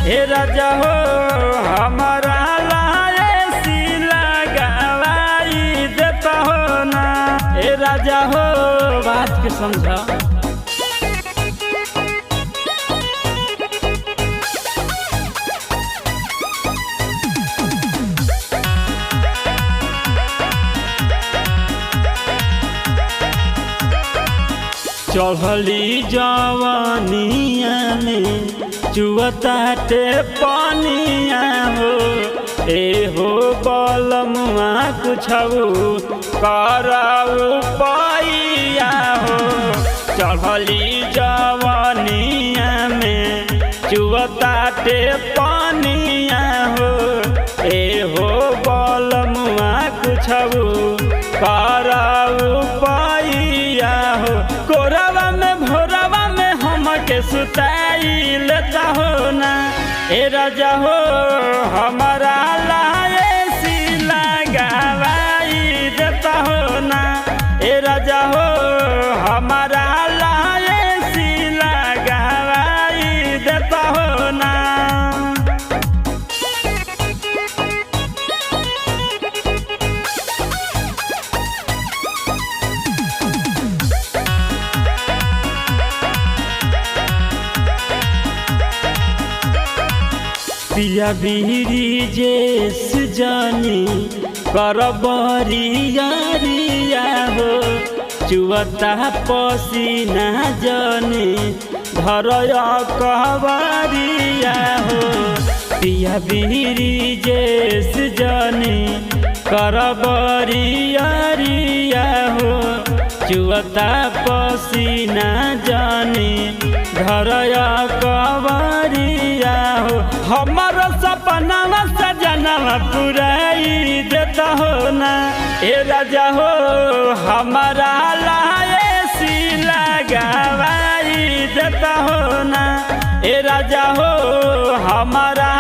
हे राजा हो हमारा लाएसी लगावाई देता हो ना। हे राजा हो बात के समझा। चढ़ली जवानिया में चुअताटे पानिया हो। ए हो बलमुआ कुछऊ कराऊ पाइया हो। चढ़ली जवानिया में चुअताटे पानिया हो। ए हो बलमुआ कुछऊ कराऊ पाइया हो। कोरवा में भोरवा में हमके सुताई लेता हो ना। ए राजा हो हमारा लाएसी लगावाई देता हो ना। ए राजा हो हमारा लाएसी लगावाई देता हो ना। पिया बीरी जेस जानी करबरिया हो। चुअता पसीना जानी धरया कहबरिया हो। पिया बीरी जेस जानी करबरिया हो। चुअता पसीना जानी धरया कहबरिया हो। हमार सपना सजना पुराई देता हो ना। ए राजा हो हमारा लाएसी लगावाई देता हो ना। ए राजा हो हमारा